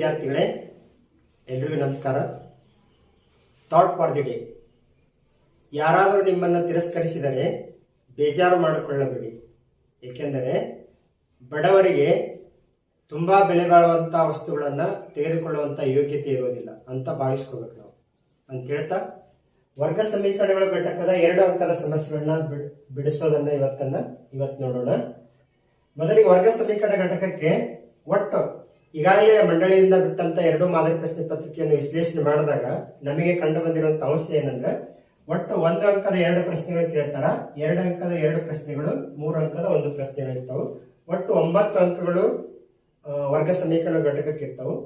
ವಿದ್ಯಾರ್ಥಿಗಳೇ, ಎಲ್ರಿಗೂ ನಮಸ್ಕಾರ. Thought for the day. ಯಾರಾದರೂ ನಿಮ್ಮನ್ನು ತಿರಸ್ಕರಿಸಿದರೆ ಬೇಜಾರು ಮಾಡಿಕೊಳ್ಳಬೇಡಿ. ಏಕೆಂದರೆ ಬಡವರಿಗೆ ತುಂಬಾ ಬೆಲೆ ಬಾಳುವಂತಹ ವಸ್ತುಗಳನ್ನು ತೆಗೆದುಕೊಳ್ಳುವಂತ ಯೋಗ್ಯತೆ ಇರೋದಿಲ್ಲ ಅಂತ ಭಾವಿಸ್ಕೋಬೇಕು ನಾವು ಅಂತ ಹೇಳ್ತಾ, ವರ್ಗ ಸಮೀಕರಣಗಳ ಘಟಕದ 2 ಅಂಕದ ಸಮಸ್ಯೆಗಳನ್ನ ಬಿಡಿಸೋದನ್ನ ಇವತ್ತು ನೋಡೋಣ. ಮೊದಲಿಗೆ ವರ್ಗ ಸಮೀಕರಣ ಘಟಕಕ್ಕೆ ಒಟ್ಟು ಈಗಾಗಲೇ ಮಂಡಳಿಯಿಂದ ಬಿಟ್ಟಂತ 2 ಮಾದರಿ ಪ್ರಶ್ನೆ ಪತ್ರಿಕೆಯನ್ನು ವಿಶ್ಲೇಷಣೆ ಮಾಡಿದಾಗ ನಮಗೆ ಕಂಡು ಬಂದಿರುವಂತಹ ಅಂಶ ಏನಂದ್ರೆ, ಒಟ್ಟು 1 ಅಂಕದ 2 ಪ್ರಶ್ನೆಗಳು ಕೇಳ್ತಾರ, 2 ಅಂಕದ 2 ಪ್ರಶ್ನೆಗಳು, 3 ಅಂಕದ 1 ಪ್ರಶ್ನೆಗಳಿರ್ತಾವೆ. ಒಟ್ಟು 9 ಅಂಕಗಳು ವರ್ಗ ಸಮೀಕರಣ ಘಟಕಕ್ಕೆ ಇರ್ತಾವೆ.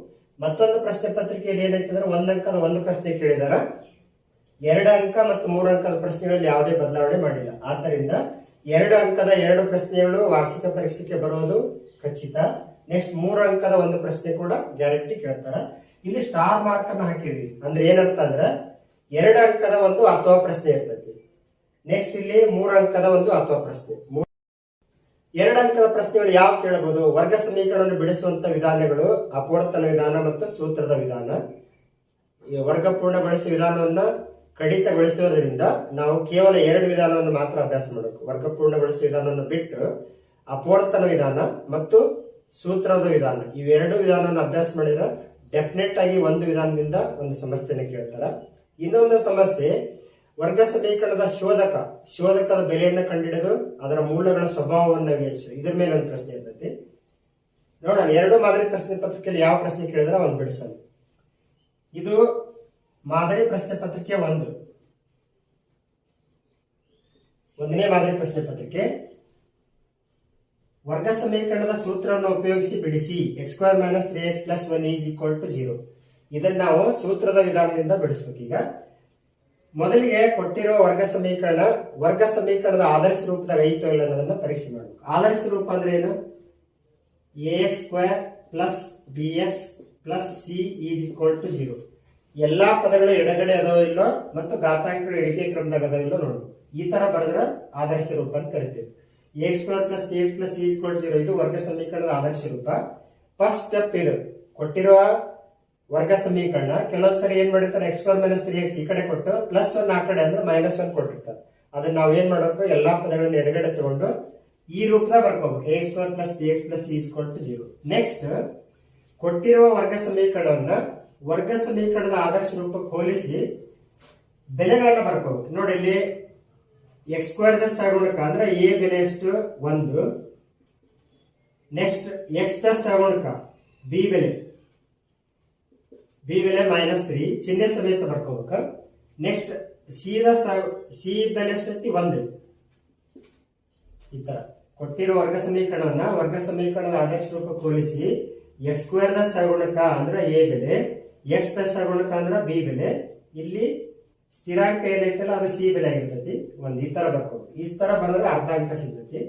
ಮತ್ತೊಂದು ಪ್ರಶ್ನೆ ಪತ್ರಿಕೆಯಲ್ಲಿ ಏನೈತೆ ಅಂದ್ರೆ 1 ಅಂಕದ 1 ಪ್ರಶ್ನೆ ಕೇಳಿದಾರ, 2 ಅಂಕ ಮತ್ತು 3 ಅಂಕದ ಪ್ರಶ್ನೆಗಳಲ್ಲಿ ಯಾವುದೇ ಬದಲಾವಣೆ ಮಾಡಿಲ್ಲ. ಆದ್ದರಿಂದ 2 ಅಂಕದ 2 ಪ್ರಶ್ನೆಗಳು ವಾರ್ಷಿಕ ಪರೀಕ್ಷೆಗೆ ಬರೋದು ಖಚಿತ. ನೆಕ್ಸ್ಟ್ 3 ಅಂಕದ 1 ಪ್ರಶ್ನೆ ಕೂಡ ಗ್ಯಾರಂಟಿ ಕೇಳ್ತಾರ. ಇಲ್ಲಿ ಸ್ಟಾರ್ ಮಾರ್ಕ್ ಅನ್ನ ಹಾಕಿದ್ವಿ ಅಂದ್ರೆ ಏನಂತ ಅಂದ್ರ 2 ಅಂಕದ 1 ಅಥವಾ ಪ್ರಶ್ನೆ ಇರ್ತೈತಿ. ನೆಕ್ಸ್ಟ್ ಇಲ್ಲಿ 3 ಅಂಕದ 1 ಅಥವಾ ಪ್ರಶ್ನೆ. 2 ಅಂಕದ ಪ್ರಶ್ನೆಗಳು ಯಾವ ಕೇಳಬಹುದು? ವರ್ಗ ಸಮೀಕರಣ ಬಿಡಿಸುವಂತ ವಿಧಾನಗಳು ಅಪವರ್ತನ ವಿಧಾನ ಮತ್ತು ಸೂತ್ರದ ವಿಧಾನ. ವರ್ಗ ಪೂರ್ಣಗೊಳಿಸುವ ವಿಧಾನವನ್ನ ಕಡಿತಗೊಳಿಸುವುದರಿಂದ ನಾವು ಕೇವಲ 2 ವಿಧಾನವನ್ನು ಮಾತ್ರ ಅಭ್ಯಾಸ ಮಾಡಬೇಕು. ವರ್ಗ ಪೂರ್ಣಗೊಳಿಸುವ ವಿಧಾನವನ್ನು ಬಿಟ್ಟು ಅಪವರ್ತನ ವಿಧಾನ ಮತ್ತು ಸೂತ್ರದ ವಿಧಾನ, ಇವೆರಡು ವಿಧಾನವನ್ನು ಅಭ್ಯಾಸ ಮಾಡಿದ್ರೆ ಡೆಫಿನೆಟ್ ಆಗಿ ಒಂದು ವಿಧಾನದಿಂದ ಒಂದು ಸಮಸ್ಯೆನ ಕೇಳ್ತಾರ. ಇನ್ನೊಂದು ಸಮಸ್ಯೆ ವರ್ಗ ಸಮೀಕರಣದ ಶೋಧಕದ ಬೆಲೆಯನ್ನು ಕಂಡುಹಿಡಿದು ಅದರ ಮೂಲಗಳ ಸ್ವಭಾವವನ್ನು ವಿವೇಚಿಸು. ಇದ್ರ ಮೇಲೆ ಒಂದು ಪ್ರಶ್ನೆ ಇರ್ತೈತಿ. ನೋಡೋಣ, 2 ಮಾದರಿ ಪ್ರಶ್ನೆ ಪತ್ರಿಕೆಯಲ್ಲಿ ಯಾವ ಪ್ರಶ್ನೆ ಕೇಳಿದ್ರೆ ಅವನು ಬಿಡಿಸೋಣ. ಇದು ಮಾದರಿ ಪ್ರಶ್ನೆ ಪತ್ರಿಕೆ 1ನೇ ಮಾದರಿ ಪ್ರಶ್ನೆ ಪತ್ರಿಕೆ. ವರ್ಗ ಸಮೀಕರಣದ ಸೂತ್ರವನ್ನು ಉಪಯೋಗಿಸಿ ಬಿಡಿಸಿ. x² - 3x + 1 = 0. ಇದನ್ನ ನಾವು ಸೂತ್ರದ ವಿಧಾನದಿಂದ ಬಿಡಿಸ್ಬೇಕು. ಈಗ ಮೊದಲಿಗೆ ಕೊಟ್ಟಿರುವ ವರ್ಗ ಸಮೀಕರಣದ ಆದರ್ಶ ರೂಪದಾಗ ಐತೋ ಇಲ್ಲ ಅನ್ನೋದನ್ನ ಪರೀಕ್ಷೆ ಮಾಡಬೇಕು. ಆದರ್ಶ ರೂಪ ಅಂದ್ರೆ ಏನು? ax² + bx + c = 0. ಎಲ್ಲಾ ಪದಗಳು ಎಡಗಡೆ ಅದಾವ ಇಲ್ಲೋ ಮತ್ತು ಘಾತಾಂಕಗಳು ಎಣಿಕೆ ಕ್ರಮದಾಗ ಅದಾವ ಇಲ್ಲೋ ನೋಡ್ಬೇಕು. ಈ ತರ ಬರೆದ್ರೆ ಆದರ್ಶ ರೂಪ ಅಂತ ಕರಿತೀವಿ. ax² + bx + c = 0 ಇದು ವರ್ಗ ಸಮೀಕರಣದ ಆದರ್ಶ ರೂಪ. ಫಸ್ಟ್ ಸ್ಟೆಪ್ ಇದು. ಕೊಟ್ಟಿರುವ ವರ್ಗ ಸಮೀಕರಣ ಕೆಲವೊಂದ್ಸರಿ ಏನ್ ಮಾಡಿರ್ತಾರೆ, x² - 3x ಈ ಕಡೆ ಕೊಟ್ಟು +1 ಆ ಕಡೆ ಅಂದ್ರೆ -1 ಕೊಟ್ಟಿರ್ತಾರೆ. ಅದನ್ನ ನಾವ್ ಏನ್ ಮಾಡಬೇಕು, ಎಲ್ಲಾ ಪದಗಳನ್ನು ಎಡಗಡೆ ತಗೊಂಡು ಈ ರೂಪದಾಗ ಬರ್ಕೋಬೇಕು. ax² + bx + c = 0. ನೆಕ್ಸ್ಟ್ ಕೊಟ್ಟಿರುವ ವರ್ಗ ಸಮೀಕರಣದ ಆದರ್ಶ ರೂಪಕ್ಕೆ ಹೋಲಿಸಿ ಬೆಲೆಗಳನ್ನ ಬರ್ಕೋಬೇಕು. ನೋಡಿ, ಇಲ್ಲಿ x² ದ ಸಹಗುಣಕ ಅಂದ್ರೆ a ಬೆಲೆ ಎಷ್ಟು 1. ನೆಕ್ಸ್ಟ್ x ದ ಸಹಗುಣಕ b ಬೆಲೆ -3 ಚಿಹ್ನೆ ಸಮೇತ ಬರ್ಕೋಬೇಕು. ನೆಕ್ಸ್ಟ್ c ಇದ್ದಲ್ಲಿ ಎಷ್ಟೈತಿ 1. ಈ ತರ ಕೊಟ್ಟಿರೋ ವರ್ಗ ಸಮೀಕರಣದ ಆದರ್ಶ ರೂಪಕ್ಕೆ ಹೋಲಿಸಿ x² ದ ಸಹಗುಣಕ ಅಂದ್ರೆ a ಬೆಲೆ, x ದ ಸಹಗುಣಕ ಅಂದ್ರೆ b ಬೆಲೆ, ಇಲ್ಲಿ ಸ್ಥಿರಾಂಕ ಏನೈತಲ್ಲ ಅದು ಸಿ ಬೆಲೆ ಆಗಿರ್ತೈತಿ 1. ಈ ತರ ಬರ್ಕೋಬೇಕು. ಈ ತರ ಬರೆದ್ರೆ ಅರ್ಧ ಅಂಕ ಸಿಗ್ತೈತಿ.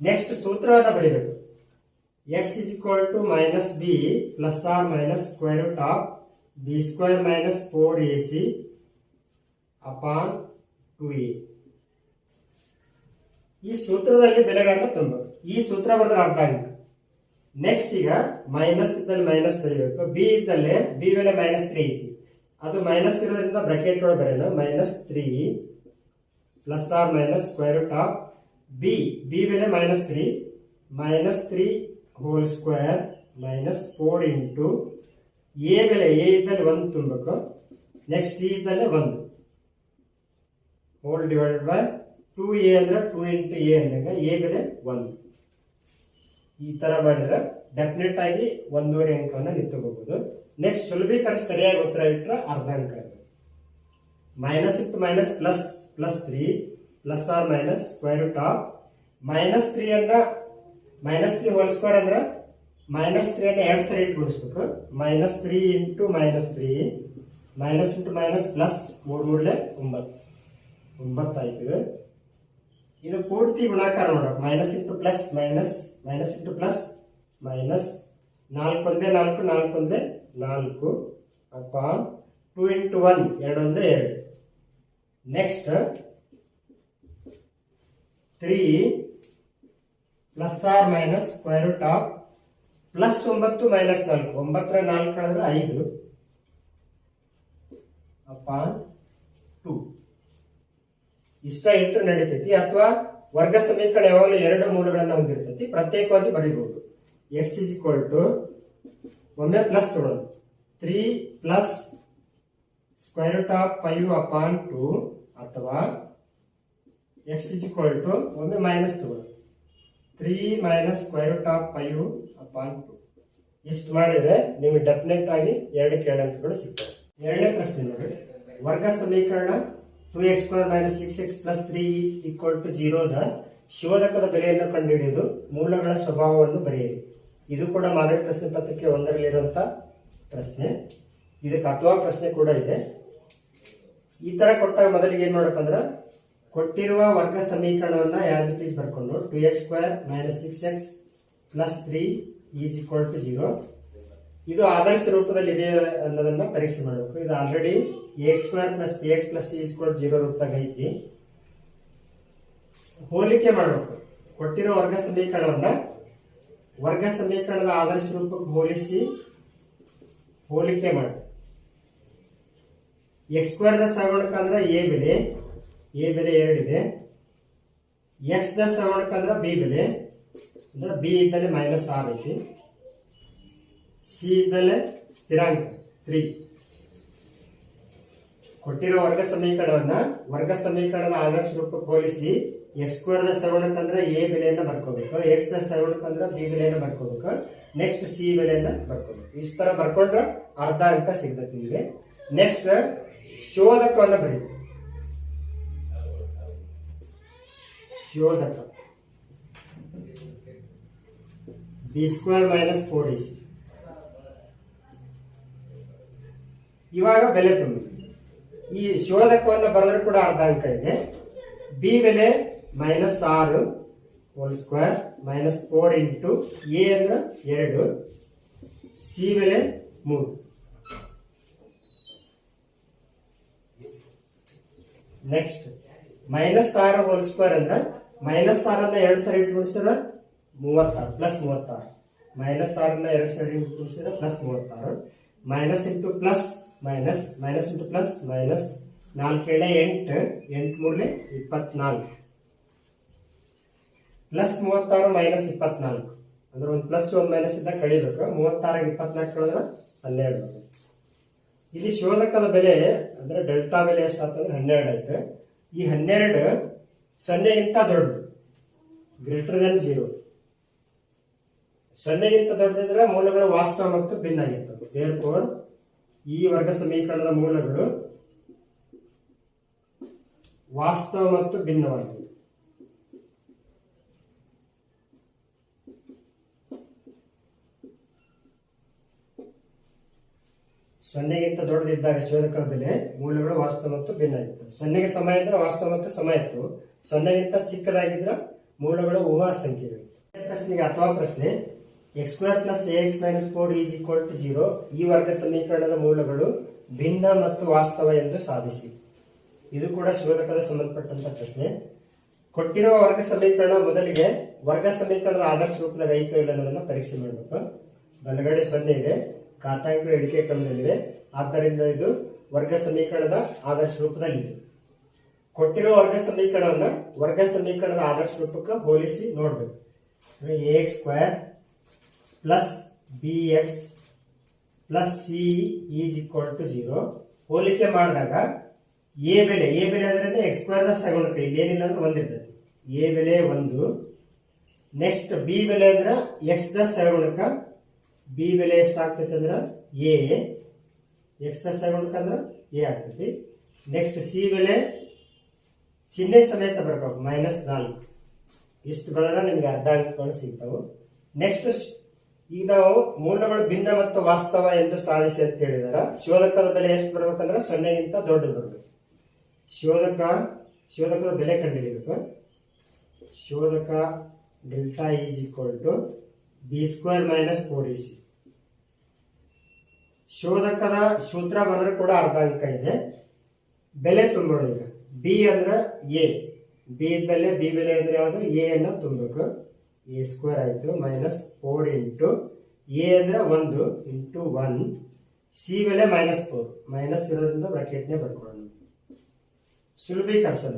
ನೆಕ್ಸ್ಟ್ ಸೂತ್ರವನ್ನ ಬರೀಬೇಕು. x = -b ± b² - 4ac / 2a. ಈ ಸೂತ್ರದಲ್ಲಿ ಬೆಲೆಗಳನ್ನ ತುಂಬಬೇಕು. ಈ ಸೂತ್ರ ಬರೆದ್ರೆ ಅರ್ಧ ಅಂಕ. ನೆಕ್ಸ್ಟ್ ಈಗ ಮೈನಸ್ ಇದ್ದಲ್ಲಿ ಮೈನಸ್ ಬರೀಬೇಕು. ಬಿ ಇದ್ದಲ್ಲಿ ಬಿ ಬೆಲೆ -3 ಐತಿ, ಅದು ಮೈನಸ್ ಇರೋದ್ರಿಂದ ಬ್ರಾಕೆಟ್ ಒಳಗೆ ಬರೆಯೋಣ. -3 ± ಬಿ ಬೆಲೆ -3 -3 ಹೋಲ್ ಸ್ಕ್ವೇರ್ -4 ಇಂಟು ಎ ಬೆಲೆ ಎ ಇದ್ದಲ್ಲಿ 1 ತುಂಬಬೇಕು. ನೆಕ್ಸ್ಟ್ ಸಿ ಇದ್ದಲ್ಲಿ 1 ಹೋಲ್ ಡಿವೈಡೆಡ್ ಬೈ 2a ಅಂದ್ರೆ 2 ಇಂಟು ಎ ಅಂದಾಗ ಎ ಬೆಲೆ 1. ಈ ತರ ಮಾಡಿದ್ರೆ ಡೆಫಿನೆಟ್ ಆಗಿ 1.5 ಅಂಕವನ್ನ ನಿಂತುಕೋಬಹುದು. ನೆಕ್ಸ್ಟ್ ಸುಲಭೀಕರಿಸಿ ಸರಿಯಾಗಿ ಉತ್ತರ ಇಟ್ಟರೆ ಅರ್ಧ ಅಂಕ. ಮೈನಸ್ ಇಂಟು ಮೈನಸ್ ಪ್ಲಸ್ +3 ± -3 ಅಂದ -3 ಹೋಲ್ ಸ್ಕ್ವೇರ್ ಅಂದ್ರೆ -3 ಅನ್ನ 2 ಸರಿ ಇಟ್ಟು ಬಿಡಿಸ್ಬೇಕು. -3 into -3 minus into minus plus 3 × 3 = 9 ಆಯ್ತು. ಇದು ಪೂರ್ತಿ ಗುಣಾಕಾರ ನೋಡಕ್ minus into plus minus into plus minus 4 × 1 = 4 × 1 = 4 upon 2 into 1 2 × 1 = 2. Next 3 ± √2 plus 9 minus 4, 9ರ 4 ಕಳೆದ್ರೆ 5 ಅಪಾನ್ 2 ಇಷ್ಟ ಇಂಟು ನಡೀತೈತಿ. ಅಥವಾ ವರ್ಗ ಸಮೀಕರಣ ಯಾವಾಗಲೂ ಎರಡು ಮೂಲಗಳನ್ನ ಹೊಂದಿರ್ತೈತಿ, ಪ್ರತ್ಯೇಕವಾಗಿ ಬರೀಬಹುದು. ಎಕ್ಸ್ ಇಸ್ ಈಕ್ವಲ್ ಟು ಒಮ್ಮೆ ಪ್ಲಸ್ ತಗೊಳ್ಳೋದು 3 plus square root of 5 upon 2, ಅಥವಾ ಎಕ್ಸ್ ಇಸ್ ಈಕ್ವಲ್ ಟು ಒಮ್ಮೆ ಮೈನಸ್ ತಗೊಳ್ಳೋದು 3 minus square root of 5 upon 2. ಇಷ್ಟು ಮಾಡಿದ್ರೆ ನಿಮಗೆ ಡೆಫಿನೆಟ್ ಆಗಿ 2 ಅಂಕಗಳು ಸಿಗ್ತವೆ. ಎರಡನೇ ಪ್ರಶ್ನೆ ನೋಡಿ, ವರ್ಗ ಸಮೀಕರಣ 2x square minus 6x plus 3 equal to 0 ದ ಶೋಧಕದ ಬೆಲೆಯನ್ನು ಕಂಡುಹಿಡಿಯುವುದು, ಮೂಲಗಳ ಸ್ವಭಾವವನ್ನು ಬರೆಯಿರಿ. ಇದು ಕೂಡ ಮಾದರಿ ಪ್ರಶ್ನೆ ಪತ್ರಿಕೆ 1ರಲ್ಲಿರುವಂತಹ ಪ್ರಶ್ನೆ. ಇದಕ್ಕೆ ಅಥವಾ ಪ್ರಶ್ನೆ ಕೂಡ ಇದೆ. ಈ ತರ ಕೊಟ್ಟಾಗ ಮೊದಲಿಗೆ ಏನ್ ಮಾಡ್ಬೇಕಂದ್ರ, ಕೊಟ್ಟಿರುವ ವರ್ಗ ಸಮೀಕರಣವನ್ನ ಆಸ್ ಇಟ್ ಈಸ್ ಬರ್ಕೊಂಡು 2x square minus 6x plus 3 is equal to 0 ಇದು ಆದರ್ಶ ರೂಪದಲ್ಲಿ ಇದೆ ಅನ್ನೋದನ್ನ ಪರೀಕ್ಷೆ ಮಾಡಬೇಕು. ಇದು already ax square plus bx plus c is equal 0 ರೂಪದಾಗ ಐತಿ. ಹೋಲಿಕೆ ಮಾಡಬೇಕು. ಕೊಟ್ಟಿರೋ ವರ್ಗ ಸಮೀಕರಣವನ್ನ ವರ್ಗ ಸಮೀಕರಣದ ಆದರ್ಶ ರೂಪಕ್ಕೆ ಹೋಲಿಕೆ ಮಾಡಿ. ಎಕ್ಸ್ ಸ್ಕ್ವೇರ್ ದ ಸಹಗುಣಕ ಅಂದ್ರೆ ಎ ಬೆಲೆ 2 ಇದೆ. ಎಕ್ಸ್ ದ ಸಹಗುಣಕ ಅಂದ್ರೆ ಬಿ ಬೆಲೆ ಅಂದ್ರೆ ಬಿ ಇದ್ದಲ್ಲಿ ಮೈನಸ್ 6 ಐತಿ. ಸಿ ಇದ್ದಲ್ಲಿ ಸ್ಥಿರಾಂಕ 3. ಕೊಟ್ಟಿರೋ ವರ್ಗ ಸಮೀಕರಣವನ್ನ ವರ್ಗ ಸಮೀಕರಣದ ಆದರ್ಶ ರೂಪಕ್ಕೆ ಹೋಲಿಸಿ ಎಕ್ಸ್ ಸ್ಕ್ವೇರ್ ದ ಸಹಗುಣಕ ಅಂದ್ರೆ ಎ ಬೆಲೆಯನ್ನ ಬರ್ಕೋಬೇಕು, ಎಕ್ಸ್ ದ ಸಹಗುಣಕ ಅಂದ್ರೆ ಬಿ ಬೆಲೆಯನ್ನ ಬರ್ಕೋಬೇಕು, ನೆಕ್ಸ್ಟ್ ಸಿ ಬೆಲೆಯನ್ನ ಬರ್ಕೋಬೇಕು. ಇಷ್ಟ ತರ ಬರ್ಕೊಂಡ್ರೆ ಅರ್ಧ ಅಂಕ ಸಿಗ್ತದೆ ನಿಮಗೆ. ನೆಕ್ಸ್ಟ್ ಶೋಧಕವನ್ನ ಬರೀಬೇಕು. ಶೋಧಕ ಬಿ ಸ್ಕ್ವೇರ್ ಮೈನಸ್ 4ac. ಇವಾಗ ಬೆಲೆ ತುಂಬಿ ಈ ಶೋಧಕವನ್ನು ಬರೆದ್ರೆ ಕೂಡ ಅರ್ಧ ಅಂಕ ಇದೆ. ಬಿ ಬೆಲೆ minus 6 whole square minus 4 into A ಅಂದ್ರೆ 2, ಸಿ ಬೆಲೆ 3. ನೆಕ್ಸ್ಟ್ ಮೈನಸ್ 6 ಹೋಲ್ ಸ್ಕ್ವೇರ್ ಅಂದ್ರೆ ಮೈನಸ್ 6 2 ಸರಿ ಇಟ್ಟು ಗುಣಿಸಿದ್ರೆ 36 ಪ್ಲಸ್ 36, ಮೈನಸ್ 6 2 ಸರಿ ಇಟ್ಟು ಗುಣಿಸಿದ್ರೆ plus 36, minus into plus minus, minus into plus minus, 4 8, 8 3 24 plus 36 minus 24 ಅಂದ್ರೆ ಒಂದು ಪ್ಲಸ್ ಒಂದು ಮೈನಸ್ ಇದ್ದಾಗ ಕಳಿಬೇಕು. 36 24 ಕಳೆದ್ರೆ 12. ಇಲ್ಲಿ ಶೋಧಕದ ಬೆಲೆ ಅಂದ್ರೆ ಡೆಲ್ಟಾ ಬೆಲೆ ಎಷ್ಟಾಗ್ತಂದ್ರೆ 12 ಆಯ್ತು. ಈ 12 0ಗಿಂತ ದೊಡ್ಡದು, ಗ್ರೇಟರ್ ದನ್ 0. 0ಗಿಂತ ದೊಡ್ಡದಿದ್ರೆ ಮೂಲಗಳು ವಾಸ್ತವ ಮತ್ತು ಭಿನ್ನ ಆಗಿರ್ತವೆ. ದೇರ್ಫೋರ್ ಈ ವರ್ಗ ಸಮೀಕರಣದ ಮೂಲಗಳು ವಾಸ್ತವ ಮತ್ತು ಭಿನ್ನವಾಗಿವೆ. ಸೊನ್ನೆಗಿಂತ ದೊಡ್ಡದಿದ್ದಾಗ ಶೋಧಕದ ಬೆಲೆ ಮೂಲಗಳು ವಾಸ್ತವ ಮತ್ತು ಭಿನ್ನ ಆಗಿರ್ತವೆ. 0ಗೆ ಸಮ ಇದ್ರೆ ವಾಸ್ತವ ಮತ್ತು ಸಮ ಇತ್ತು, 0ಗಿಂತ ಚಿಕ್ಕದಾಗಿದ್ರೆ ಮೂಲಗಳು ಊಹಾ ಸಂಖ್ಯೆಗಳು. ಪ್ರಶ್ನೆಗೆ ಅಥವಾ ಪ್ರಶ್ನೆ, x square plus x minus 4 is equal to 0 ಈ ವರ್ಗ ಸಮೀಕರಣದ ಮೂಲಗಳು ಭಿನ್ನ ಮತ್ತು ವಾಸ್ತವ ಎಂದು ಸಾಧಿಸಿ. ಇದು ಕೂಡ ಶೋಧಕದ ಸಂಬಂಧಪಟ್ಟಂತ ಪ್ರಶ್ನೆ. ಕೊಟ್ಟಿರುವ ವರ್ಗ ಸಮೀಕರಣ ಮೊದಲಿಗೆ ವರ್ಗ ಸಮೀಕರಣದ ಆದರ್ಶ ರೂಪದಾಗ ಐತೋ ಇಲ್ಲ ಅನ್ನೋದನ್ನ ಪರೀಕ್ಷೆ ಮಾಡಬೇಕು. ಬಲಗಡೆ 0 ಇದೆ, ಘಾತಾಂಕಗಳ ಇಳಿಕೆ ಕ್ರಮದಲ್ಲಿದೆ, ಆದ್ದರಿಂದ ಇದು ವರ್ಗ ಸಮೀಕರಣದ ಆದರ್ಶ ರೂಪದಲ್ಲಿದೆ. ಕೊಟ್ಟಿರುವ ವರ್ಗ ಸಮೀಕರಣವನ್ನ ವರ್ಗ ಸಮೀಕರಣದ ಆದರ್ಶ ರೂಪಕ್ಕೆ ಹೋಲಿಸಿ ನೋಡ್ಬೇಕು. X square plus b x plus c is equal to 0 ಹೋಲಿಕೆ ಮಾಡಿದಾಗ ಎ ಬೆಲೆ ಅಂದ್ರೆ ಎಕ್ಸ್ ಸ್ಕ್ವೇರ್ ದ ಸಗುಣಕ, ಇಲ್ಲಿ ಏನಿಲ್ಲ ಅಂದ್ರೆ 1 ಇರ್ತೈತಿ. ಎ ಬೆಲೆ 1. ನೆಕ್ಸ್ಟ್ ಬಿ ಬೆಲೆ ಅಂದ್ರೆ ಎಕ್ಸ್ ದ ಸಗುಣಕ, ಬಿ ಬೆಲೆ ಎಷ್ಟಾಗ್ತೈತಿ ಅಂದ್ರೆ ಎ, ಎಕ್ಸ್ ದ ಸಗುಣಕ ಅಂದ್ರೆ ಎ ಆಗ್ತೈತಿ. ನೆಕ್ಸ್ಟ್ ಸಿ ಬೆಲೆ ಚಿಹ್ನೆ ಸಮೇತ ಬರ್ಬೇಕು -4. ಇಷ್ಟು ಬರೋಣ ನಿಮ್ಗೆ ಅರ್ಧ ಅಂಕಗಳು ಸಿಗ್ತಾವೆ. ನೆಕ್ಸ್ಟ್ ಈಗ ನಾವು ಮೂಲಗಳು ಭಿನ್ನ ಮತ್ತು ವಾಸ್ತವ ಎಂದು ಸಾಧಿಸಿ ಅಂತ ಹೇಳಿದಾರ. ಶೋಧಕದ ಬೆಲೆ ಎಷ್ಟು ಬರ್ಬೇಕಂದ್ರೆ 0ಗಿಂತ ದೊಡ್ಡದು ಬರ್ಬೇಕು. ಶೋಧಕದ ಬೆಲೆ ಕಂಡುಹಿಡಿಯಬೇಕು. ಶೋಧಕ delta is equal to B square minus 4ac. ಶೋಧಕದ ಸೂತ್ರ ಬರೆದ್ರೆ ಕೂಡ ಅರ್ಧ ಅಂಕ ಇದೆ. ಬೆಲೆ ತುಂಬೋಣ. ಈಗ ಬಿ ಅಂದ್ರೆ ಎ, ಬಿ ಇದ್ದಲ್ಲೇ ಬಿ ಬೆಲೆ ಅಂದ್ರೆ ಯಾವುದು, ಎ ಅನ್ನ ತುಂಬಬೇಕು. ಎ ಸ್ಕ್ವೇರ್ ಆಯ್ತು ಮೈನಸ್ 4 ಇಂಟು ಎ ಅಂದ್ರೆ 1 ಇಂಟು 1, ಸಿ ಬೆಲೆ -4, ಮೈನಸ್ ಇರೋದ್ರಿಂದ ಬ್ರಾಕೆಟ್ನೇ ಬರ್ಕೊಳ್ಳೋಣ. ಸುಲಭೀಕರಿಸೋಣ.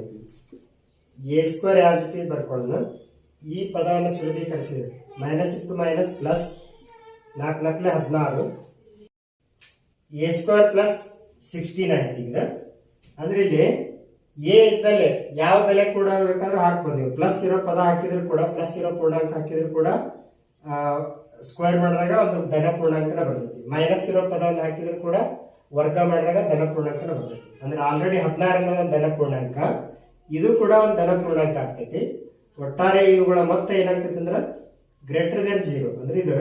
A square as it is ಬರ್ಕೊಳ್ಳೋಣ. ಈ ಪದವನ್ನು ಸುಲಭೀಕರಿಸಿದ್ರೆ minus into minus plus 4 4 16, A square plus 16 ಆಯ್ತು. ಈಗ ಅಂದ್ರೆ ಇಲ್ಲಿ ಎ ಇದ್ದಲ್ಲೇ ಯಾವ ಬೆಲೆ ಕೂಡ ಬೇಕಾದ್ರೂ ಹಾಕ್ಬೋದು ನೀವು. ಪ್ಲಸ್ ಇರೋ ಪದ ಹಾಕಿದ್ರು ಕೂಡ, ಪ್ಲಸ್ ಇರೋ ಪೂರ್ಣಾಂಕ ಹಾಕಿದ್ರು ಕೂಡ ಸ್ಕ್ವೇರ್ ಮಾಡಿದಾಗ ಒಂದು ಧನ ಪೂರ್ಣಾಂಕನ ಬರ್ತೈತಿ. ಮೈನಸ್ ಇರೋ ಪದವನ್ನು ಹಾಕಿದ್ರು ಕೂಡ ವರ್ಗ ಮಾಡಿದಾಗ ಧನ ಪೂರ್ಣಾಂಕನ ಬರ್ತೈತಿ. ಅಂದ್ರೆ ಆಲ್ರೆಡಿ 16 ಅನ್ನೋದು ಒಂದು ಧನ ಪೂರ್ಣಾಂಕ, ಇದು ಕೂಡ ಒಂದು ಧನ ಪೂರ್ಣಾಂಕ ಆಗ್ತೈತಿ. ಒಟ್ಟಾರೆ ಇವುಗಳ ಮೊತ್ತ ಏನಾಗ್ತೈತಿ ಅಂದ್ರೆ ಗ್ರೇಟರ್ ದೆನ್ 0. ಅಂದ್ರೆ ಇದು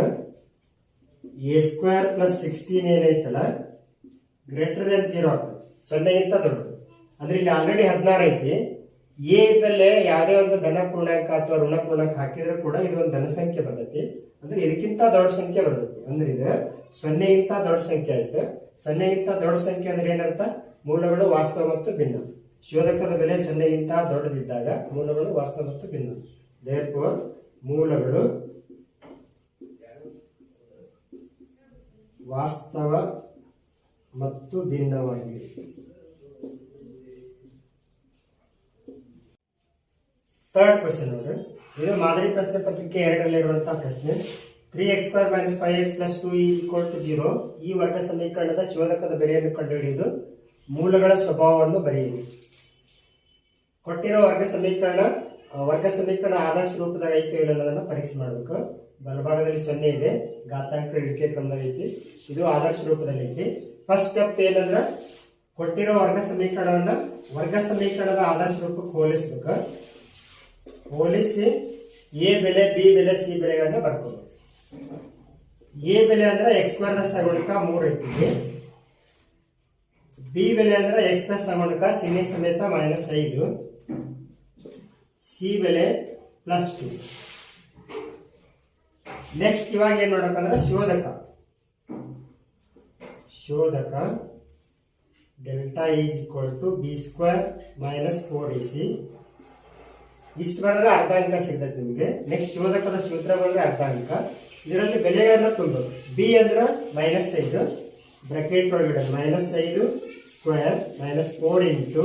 ಎ ಸ್ಕ್ವೇರ್ ಪ್ಲಸ್ 16 ಏನೈತಲ್ಲ ಗ್ರೇಟರ್ ದೆನ್ 0 ಆಗ್ತದೆ, 0ಗಿಂತ ದೊಡ್ಡದು. ಅಂದ್ರೆ ಇಲ್ಲಿ ಆಲ್ರೆಡಿ 16 ಐತಿ. ಎ ಇದ್ದಲ್ಲೇ ಯಾವುದೇ ಒಂದು ಧನ ಪೂರ್ಣಾಂಕ ಅಥವಾ ಋಣ ಪೂರ್ಣಾಂಕ ಹಾಕಿದ್ರು ಕೂಡ ಇದು ಒಂದು ಧನ ಸಂಖ್ಯೆ ಬರ್ತೈತಿ. ಅಂದ್ರೆ ಇದಕ್ಕಿಂತ ದೊಡ್ಡ ಸಂಖ್ಯೆ ಬರ್ತೈತಿ. ಅಂದ್ರೆ ಇದು 0ಗಿಂತ ದೊಡ್ಡ ಸಂಖ್ಯೆ ಆಯ್ತು. 0ಗಿಂತ ದೊಡ್ಡ ಸಂಖ್ಯೆ ಅಂದ್ರೆ ಏನರ್ಥ? ಮೂಲಗಳು ವಾಸ್ತವ ಮತ್ತು ಭಿನ್ನ. ಶೋಧಕದ ಬೆಲೆ 0ಗಿಂತ ದೊಡ್ಡದಿದ್ದಾಗ ಮೂಲಗಳು ವಾಸ್ತವ ಮತ್ತು ಭಿನ್ನ. ದೇರ್ಫೋರ್ ಮೂಲಗಳು ವಾಸ್ತವ ಮತ್ತು ಭಿನ್ನವಾಗಿವೆ. ಥರ್ಡ್ ಕ್ವಶನ್ ನೋಡ್ರಿ. ಇದು ಮಾದರಿ ಪ್ರಶ್ನೆ ಪತ್ರಿಕೆ 2ರಲ್ಲಿರುವಂತಹ ಪ್ರಶ್ನೆ. 3x² - 5x + 2 = 0 ಈ ವರ್ಗ ಸಮೀಕರಣದ ಶೋಧಕದ ಬೆಲೆಯನ್ನು ಕಂಡುಹಿಡಿಯುವುದು. ಮೂಲಗಳ ಸ್ವಭಾವವನ್ನು ಬರೆಯಿರಿ. ಕೊಟ್ಟಿರೋ ವರ್ಗ ಸಮೀಕರಣ ಆದರ್ಶ ರೂಪದಾಗ ಐತೆ ಇಲ್ಲ ಅನ್ನೋದನ್ನ ಪರೀಕ್ಷೆ ಮಾಡಬೇಕು. ಬಲಭಾಗದಲ್ಲಿ 0 ಇದೆ, ಘಾತಾಂಕ ಇಳಿಕೆ ಕ್ರಮದಾಗ ಐತಿ. ಇದು ಆದರ್ಶ ರೂಪದಲ್ಲಿ ಐತಿ. ಫಸ್ಟ್ ಸ್ಟೆಪ್ ಏನಂದ್ರ ಕೊಟ್ಟಿರೋ ವರ್ಗ ಸಮೀಕರಣದ ಆದರ್ಶ ರೂಪಕ್ಕೆ ಹೋಲಿಸ್ಬೇಕು. ಹೋಲಿಸಿ ಎ ಬೆಲೆ, ಬಿ ಬೆಲೆ, ಸಿ ಬೆಲೆಗಳನ್ನ ಬರ್ಕೋಬೇಕು. ಎ ಬೆಲೆ ಅಂದ್ರೆ x² ದ ಸಗುಣಕ 3 ಐತಿ. ಬಿ ಬೆಲೆ ಅಂದ್ರೆ x ದ ಸಗುಣಕ ಚಿಹ್ನೆ ಸಮೇತ -5, ಸಿ ಬೆಲೆ +2. ನೆಕ್ಸ್ಟ್ ಇವಾಗ ಏನ್ ನೋಡಕಂದ್ರೆ ಶೋಧಕ delta is equal to b² - 4ac. ಇಷ್ಟು ಬರೆದ್ರೆ ಅರ್ಧ ಅಂಕ ಸಿಗ್ತದೆ ನಿಮಗೆ. ನೆಕ್ಸ್ಟ್ ಶೋಧಕದ ಸೂತ್ರ ಬಂದ್ರೆ ಅರ್ಧ ಅಂಕ. ಇದರಲ್ಲಿ ಬೆಲೆಗಳನ್ನ ತುಂಬೋದು. ಬಿ ಅಂದ್ರ -5 ಬ್ರಾಕೆಟ್ ಒಳಗಡೆ -5 ಸ್ಕ್ವೇರ್ -4 ಇಂಟು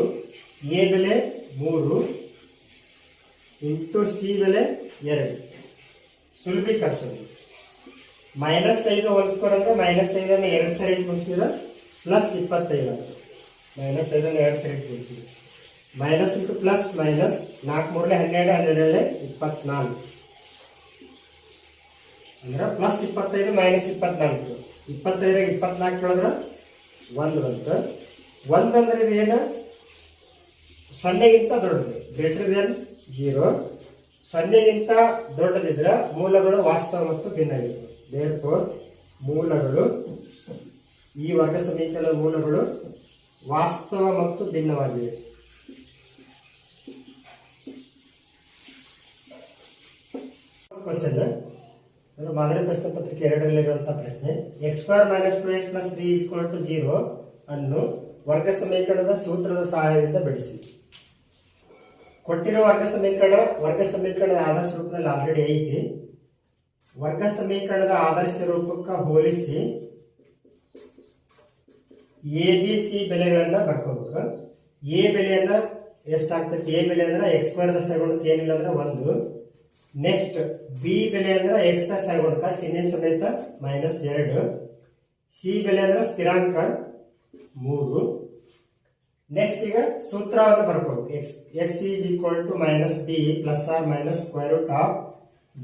ಎ ಬೆಲೆ 3 ಇಂಟು ಸಿ ಬೆಲೆ 2. ಸುಲಭೀಕರಿಸೋದು. -5 ಹೋಲ್ ಸ್ಕ್ವೇರ್ ಅಂದ್ರೆ -5 ಅನ್ನು 2 ಸರಿ ಗುಣಿಸಿದ್ರೆ +25 ಆಗ್ತದೆ. -5 ಅನ್ನು 2 ಸರಿ ಗುಣಿಸಿದ್ರೆ ಮೈನಸ್ ಇಂಟು ಪ್ಲಸ್ ಮೈನಸ್ 4 3 12 12 24 ಅಂದ್ರೆ +25 -24. 25 24 ಕಳೆದ್ರೆ 1 ಬಂತು. 1 ಅಂದ್ರೆ ಇದೇನ 0ಗಿಂತ ದೊಡ್ಡದು, ಗ್ರೇಟರ್ ದೆನ್ 0. 0ಗಿಂತ ದೊಡ್ಡದಿದ್ರೆ ಮೂಲಗಳು ವಾಸ್ತವ ಮತ್ತು ಭಿನ್ನ ಆಗಿರ್ತವೆ. ದೇರ್ಫೋರ್ ಮೂಲಗಳು, ಈ ವರ್ಗ ಸಮೀಕರಣದ ಮೂಲಗಳು ವಾಸ್ತವ ಮತ್ತು ಭಿನ್ನವಾಗಿವೆ. ಕ್ವಶನ್ ಮಾದರಿ ಪ್ರಶ್ನೆ ಪತ್ರಿಕೆ 2ರಲ್ಲಿರುವಂತಹ ಪ್ರಶ್ನೆ. x² - 2x + 3 = 0 ಅನ್ನು ವರ್ಗ ಸಮೀಕರಣದ ಸೂತ್ರದ ಸಹಾಯದಿಂದ ಬಿಡಿಸಿ. ಕೊಟ್ಟಿರುವ ವರ್ಗ ಸಮೀಕರಣದ ಆದರ್ಶ ರೂಪದಲ್ಲಿ ಆಲ್ರೆಡಿ ಐತಿ. ವರ್ಗ ಸಮೀಕರಣದ ಆದರ್ಶ ರೂಪಕ್ಕೆ ಹೋಲಿಸಿ ಎ ಬಿ ಸಿ ಬೆಲೆಗಳನ್ನ ಬರ್ಕೋಬೇಕು. ಎ ಬೆಲೆಯನ್ನ ಎಷ್ಟಾಗ್ತದೆ? ಎ ಬೆಲೆ ಅಂದ್ರೆ x² ದ ಸಗುಣಕ ಏನಿಲ್ಲ ಅಂದ್ರೆ 1. ನೆಕ್ಸ್ಟ್ ಬಿ ಬೆಲೆ ಅಂದ್ರೆ x ದ ಸಗುಣಕ ಚಿಹ್ನೆ ಸಮೇತ -2. ಸಿ ಬೆಲೆ ಅಂದ್ರೆ ಸ್ಥಿರಾಂಕ 3. ನೆಕ್ಸ್ಟ್ ಈಗ ಸೂತ್ರವನ್ನು ಬರ್ಕೋಬೇಕು. x is equal to -b ±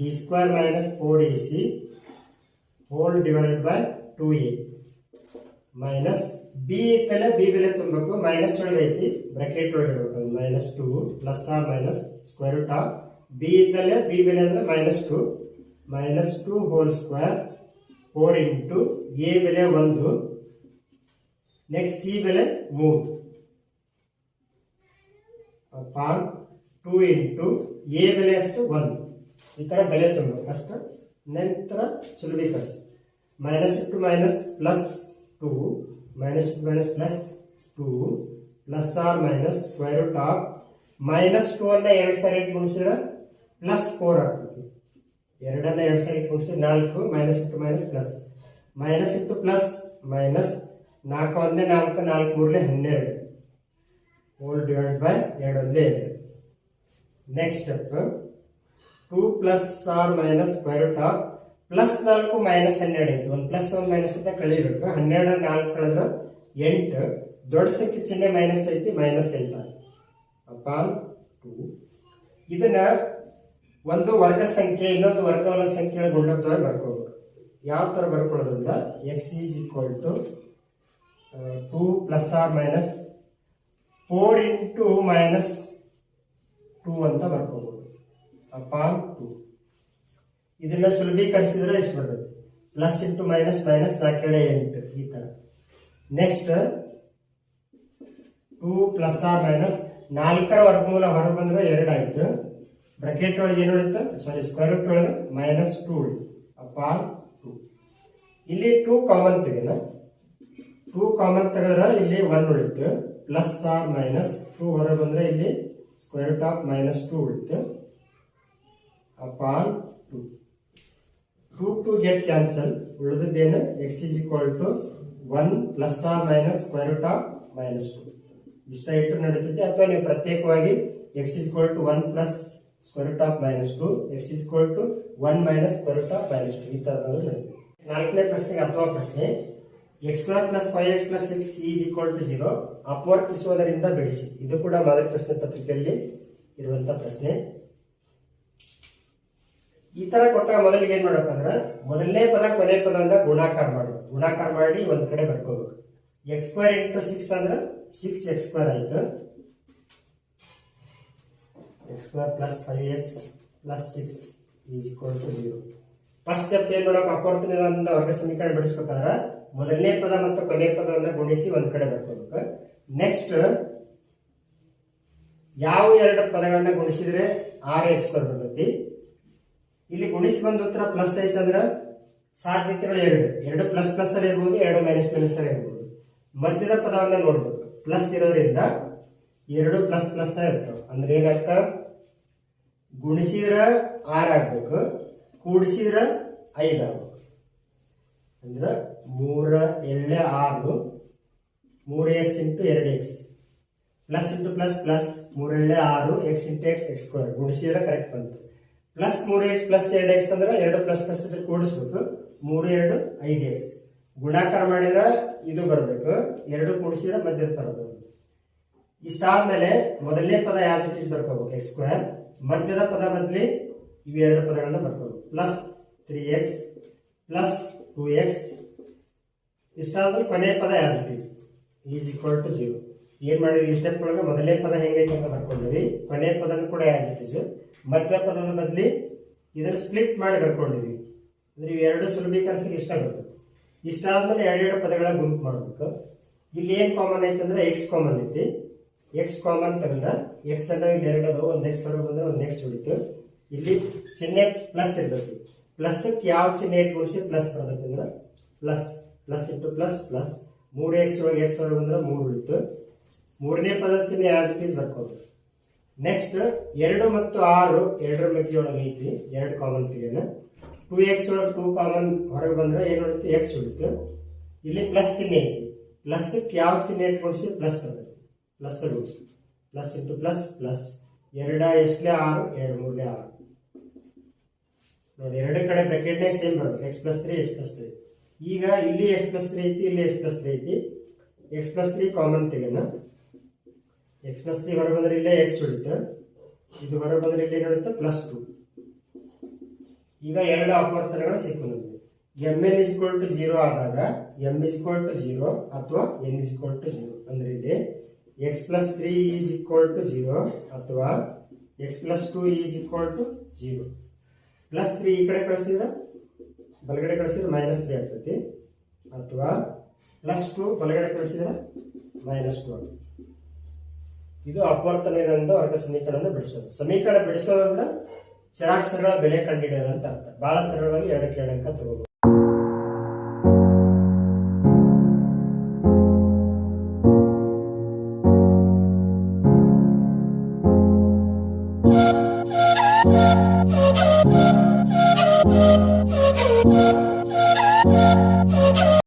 √b² - 4ac whole divided by 2a minus B ಇತ್ತಲ್ಲ ಬಿ ಬೆಲೆ ತುಂಬಬೇಕು. ಮೈನಸ್ ಒಳಗೆ ಐತಿ, ಬ್ರಾಕೆಟ್ ಒಳಗೆ ಇರಬೇಕು. -2 ± √, ಬಿ ಇದ್ದಲ್ಲೇ ಬಿ ಬೆಲೆ ಅಂದ್ರೆ -2 ಹೋಲ್ ಸ್ಕ್ವೇರ್ 4 ಇಂಟು ಎ ಬೆಲೆ 1. ನೆಕ್ಸ್ಟ್ ಸಿ ಬೆಲೆ 3 ಅಪಾನ್ 2 ಇಂಟು ಎ ಬೆಲೆ ಅಷ್ಟು 1. ಈ ತರ ಬೆಲೆ ತುಂಬಬೇಕು ಅಷ್ಟು. ನಂತರ ಸುಲಭೀಕರಿಸಿ -2 plus 2 -2 plus 2 plus or minus square root of -2 ಅನ್ನ 2 ಸಾರಿ ಗುಣಿಸಿದ್ರೆ +4 ಆಗ್ತದೆ. ಎರಡನ್ನ ಎರಡು ಸರಿ ಗುಣಿಸಿ 4 minus into minus plus minus into plus minus 4 ಒಂದೇ 4 4 ಮೂರಲೆ 12 ಹೋಲ್ ಡಿವೈಡ್ ಬೈ 2 ಒಂದೇ 2. Next step 2 plus or minus square root of plus 4 minus 12 ಐತಿ. ಒಂದು ಪ್ಲಸ್ ಒಂದು ಮೈನಸ್ ಅಂತ ಕಳಿಬೇಕು. 12 4 ಕಳೆದ್ರೆ 8. ದೊಡ್ಡ ಸಂಖ್ಯೆ ಚಿಹ್ನೆ ಮೈನಸ್ ಐತಿ, ಮೈನಸ್ 8 ಅಪಾನ್ 2. ಇದನ್ನ ಒಂದು ವರ್ಗ ಸಂಖ್ಯೆ ಇನ್ನೊಂದು ವರ್ಗವಲ್ಲ ಸಂಖ್ಯೆಗಳ ಗುಂಡತ್ವವಾಗಿ ಬರ್ಕೋಬೇಕು. ಯಾವ ತರ ಬರ್ಕೊಳ್ಳೋದ್ರಿಂದ x is equal to 2 plus or minus 4 into minus 2 ಅಂತ ಬರ್ಕೋಬಹುದು ಅಪಾನ್ 2. ಇದನ್ನ ಸುಲಭೀಕರಿಸಿದ್ರೆ ಎಷ್ಟು ಬರ್ತದೆ? ಪ್ಲಸ್ ಇಂಟು ಮೈನಸ್ ಮೈನಸ್ 4 8 ಈ ತರ. ನೆಕ್ಸ್ಟ್ 2 ಪ್ಲಸ್ ಆರ್ ಮೈನಸ್ 4ರ ವರ್ಗಮೂಲ ಹೊರ ಬಂದ್ರೆ 2 ಆಯ್ತು. ಬ್ರಾಕೆಟ್ ಒಳಗೆ ಏನು ಉಳಿತು? ಸಾರಿ, ಸ್ಕ್ವೇರ್ ರೂಟ್ ಒಳಗೆ ಮೈನಸ್ 2 ಉಳಿತು ಅಪಾನ್ 2. ಇಲ್ಲಿ 2 ಕಾಮನ್ ತೆಗೆನ. 2 ಕಾಮನ್ ತೆಗೆದ್ರೆ ಇಲ್ಲಿ 1 ಉಳಿತು. ಪ್ಲಸ್ ಆರ್ ಮೈನಸ್ 2 ಹೊರ ಬಂದ್ರೆ ಇಲ್ಲಿ ಸ್ಕ್ವೇರ್ ರೂಟ್ ಆಫ್ ಮೈನಸ್ 2 ಉಳಿತು ಅಪಾನ್ 2. 2 get cancel. ಉಳಿದದ್ದೇನು? X is equal to 1 plus or minus square root of minus 2 ಇಷ್ಟ ಇಟ್ಟು ನಡೀತೈತಿ. ಅಥವಾ ನೀವು ಪ್ರತ್ಯೇಕವಾಗಿ x is equal to 1 plus square root of minus 2 x is equal to 1 minus square root of minus 2 ಈ ತರದಲ್ಲೂ ನಡೀತೈತಿ. 4ನೇ ಪ್ರಶ್ನೆಗೆ ಅಥವಾ ಪ್ರಶ್ನೆ x square plus 5x plus 6 is equal to 0 ಅಪವರ್ತಿಸುವುದರಿಂದ ಬಿಡಿಸಿ. ಇದು ಕೂಡ ಮಾದರಿ ಪ್ರಶ್ನೆ ಪತ್ರಿಕೆಯಲ್ಲಿ ಇರುವಂತ ಪ್ರಶ್ನೆ. ಈ ತರ ಕೊಟ್ಟಾಗ ಮೊದಲಿಗೆ ಏನ್ ಮಾಡ್ಬೇಕಂದ್ರ ಮೊದಲನೇ ಪದ ಕೊನೆ ಪದವನ್ನ ಗುಣಾಕಾರ ಮಾಡಬೇಕು. ಗುಣಾಕಾರ ಮಾಡಿ ಒಂದ್ ಕಡೆ ಬರ್ಕೋಬೇಕು. ಎಕ್ಸ್ ಸ್ಕ್ವೇರ್ ಇಂಟು 6 ಅಂದ್ರೆ 6x ಸ್ಕ್ವೇರ್ ಆಯ್ತು. x square plus 5x plus 6 is equal to 0. First step ಏನ್ ಮಾಡೋಕೆ? ಅಪವರ್ತನದಿಂದ ವರ್ಗ ಸಮೀಕರಣ ಬಿಡಿಸ್ಬೇಕಾದ್ರೆ ಮೊದಲನೇ ಪದ ಮತ್ತು ಕೊನೆ ಪದವನ್ನ ಗುಣಿಸಿ ಒಂದ್ ಕಡೆ ಬರ್ಕೋಬೇಕು. ನೆಕ್ಸ್ಟ್ ಯಾವ ಎರಡು ಪದಗಳನ್ನ ಗುಣಿಸಿದ್ರೆ 6x ಸ್ಕ್ವೇರ್ ಬರ್ತೈತಿ. ಇಲ್ಲಿ ಗುಣಿಸಿ ಬಂದ ಉತ್ತರ ಪ್ಲಸ್ ಐತಂದ್ರ ಸಾಧ್ಯತೆಗಳು 2 ಪ್ಲಸ್ ಪ್ಲಸ್ ಅಲ್ಲಿ ಇರ್ಬೋದು, 2 ಮೈನಸ್ ಮೈನಸ್ ಅಲ್ಲಿ ಇರ್ಬೋದು. ಮಧ್ಯದ ಪದವನ್ನ ನೋಡ್ಬೇಕು. ಪ್ಲಸ್ ಇರೋದ್ರಿಂದ 2 ಪ್ಲಸ್ ಪ್ಲಸ್ ಇರ್ತಾವ. ಅಂದ್ರೆ ಏನರ್ಥ? ಗುಣಿಸಿದ್ರ 6 ಆಗ್ಬೇಕು, ಕೂಡಿಸಿದ್ರ 5 ಆಗ್ಬೇಕು. ಅಂದ್ರ 3 ಎಳ್ಳೆ 6 3x into 2x plus into plus plus 3 ಎಳ್ಳೆ 6 x into x x square ಗುಣಿಸಿದ್ರೆ ಕರೆಕ್ಟ್ ಬಂತು. ಪ್ಲಸ್ 3x ಪ್ಲಸ್ 2x ಅಂದ್ರೆ 2 ಪ್ಲಸ್ ಪ್ಲಸ್ ಕೂಡಿಸ್ಬೇಕು. 3 2 5x ಗುಣಾಕಾರ ಮಾಡಿದ್ರೆ ಇದು ಬರ್ಬೇಕು. 2 ಕೂಡಿಸಿದ್ರೆ ಮಧ್ಯದ ಪದ ಬರಬೇಕು. ಇಷ್ಟಾದ್ಮೇಲೆ ಮೊದಲನೇ ಪದ ಆಸ್ ಇಟ್ ಇಸ್ ಬರ್ಕೋಬೇಕು ಎಕ್ಸ್ ಸ್ಕ್ವೇರ್. ಮಧ್ಯದ ಪದ ಬದಲಿ ಇವು ಎರಡು ಪದಗಳನ್ನ ಬರ್ಕೋಬೇಕು. Plus 3x plus 2x. ಇಷ್ಟಾದ್ಮೇಲೆ ಕೊನೆಯ ಪದ as it is equal to 0. ಏನ್ ಮಾಡಿದ್ವಿ? ಈ ಸ್ಟೆಪ್ ಒಳಗೆ ಮೊದಲನೇ ಪದ ಹೆಂಗೈತೆ ಅಂತ ಬರ್ಕೊಂಡಿವಿ. ಕೊನೆಯ ಪದನು ಕೂಡ ಆಸ್ ಇಟ್ ಇಸ್. ಮಧ್ಯ ಪದದ ಬದಲಿ ಇದನ್ನ ಸ್ಪ್ಲಿಟ್ ಮಾಡಿ ಬರ್ಕೊಂಡಿದ್ವಿ. ಅಂದ್ರೆ ಇವೆರಡು ಸುಲಭೀಕರಿಸಲಿಕ್ಕೆ ಇಷ್ಟ ಬರ್ತದೆ. ಇಷ್ಟಾದ್ಮೇಲೆ ಎರಡೆರಡು ಪದಗಳ ಗುಂಪು ಮಾಡಬೇಕು. ಇಲ್ಲಿ ಏನ್ ಕಾಮನ್ ಐತೆ ಅಂದ್ರೆ ಎಕ್ಸ್ ಕಾಮನ್ ಐತಿ. ಎಕ್ಸ್ ಕಾಮನ್ ತೆಗೆದ ಎಕ್ಸ್ ಅನ್ನ ಇಲ್ಲಿ 2 ಅದಾವ. ಒಂದ್ ಎಕ್ಸ್ ಹೊರಗೆ ಬಂದ್ರೆ ಒಂದ್ ಎಕ್ಸ್ ಉಳಿತು. ಇಲ್ಲಿ ಚಿಹ್ನೆ ಪ್ಲಸ್ ಇರ್ತೈತಿ. ಪ್ಲಸ್ ಯಾವ ಚಿಹ್ನೆ ಇಟ್ಕೊಳಿಸಿ ಪ್ಲಸ್ ಬರ್ತೈತಿ ಅಂದ್ರೆ plus plus into plus plus 3x ಒಳಗೆ ಎಕ್ಸ್ ಹೊರಗೆ ಬಂದ್ರೆ 3 ಉಳಿತು. ಮೂರನೇ ಪದ ಚಿಹ್ನೆ ಆಸ್ ಇಟ್ ಈಸ್ ಬರ್ಕೋಬೇಕು. ನೆಕ್ಸ್ಟ್ 2 ಮತ್ತು 6 ಎರಡರ ಮಧ್ಯೊಳಗೆ ಐತಿ. 2 ಕಾಮನ್ ತೆಗೆನ 2x ಒಳಗೆ 2 ಕಾಮನ್ ಹೊರಗೆ ಬಂದ್ರೆ ಏನ್ ಉಳಿತು? ಎಕ್ಸ್ ಉಳಿತು. ಇಲ್ಲಿ ಪ್ಲಸ್ ಚಿಹ್ನೆ ಐತಿ. ಪ್ಲಸ್ ಯಾವ ಚಿಹ್ನೆ ಇಟ್ಕೊಳಿಸಿ ಪ್ಲಸ್ ಬರ್ತದೆ. ಪ್ಲಸ್ ಉಳಿತು. ಪ್ಲಸ್ ಇಂಟು ಪ್ಲಸ್ ಪ್ಲಸ್ 2 ಎಷ್ಟೇ 6 2 3 6 ನೋಡಿ. ಎರಡು ಕಡೆ ಬ್ರಾಕೆಟ್ ಸೇಮ್ ಬರುತ್ತೆ. x plus 3 x plus 3. ಈಗ ಇಲ್ಲಿ x ಪ್ಲಸ್ 3 ಐತಿ, ಇಲ್ಲಿ x ಪ್ಲಸ್ 3 ಐತಿ. x ಪ್ಲಸ್ 3 ಕಾಮನ್ ತೆಗೆನ. x ಪ್ಲಸ್ 3 ಹೊರ ಬಂದ್ರೆ ಇಲ್ಲೇ x ಉಳಿತು. ಇದು ಹೊರ ಬಂದ್ರೆ ಇಲ್ಲಿ ಏನು ಉಳಿತು? ಪ್ಲಸ್ 2. ಈಗ ಎರಡು ಅಪವರ್ತನಗಳು ಸಿಕ್ಕು ನಮಗೆ. mn is equal to 0 ಆದಾಗ m is equal to 0 ಅಥವಾ n is equal to 0 ಅಂದ್ರೆ ಇಲ್ಲಿ x plus 3 is equal to 0 ಅಥವಾ x plus 2 is equal to 0. Plus 3 ಈ ಕಡೆ ಕಳಿಸಿದ್ರೆ ಬಲಗಡೆ ಕಳಿಸಿದ್ರೆ ಮೈನಸ್ 3 ಆಗ್ತೈತಿ. ಅಥವಾ ಪ್ಲಸ್ 2 ಬಲಗಡೆ ಕಳಿಸಿದ್ರೆ ಮೈನಸ್ 2 ಆಗ್ತೈತಿ. ಇದು ಅಪವರ್ತನದಿಂದ ವರ್ಗ ಸಮೀಕರಣ ಬಿಡಿಸೋದು. ಸಮೀಕರಣ ಬಿಡಿಸೋದಂದ್ರೆ ಚರಾಕ್ಷರಗಳ ಬೆಲೆ ಕಂಡುಹಿಡಿಯೋದಂತ ಅರ್ಥ. ಬಹಳ ಸರಳವಾಗಿ 2 ಅಂಕ ತಗೋಬಹುದು.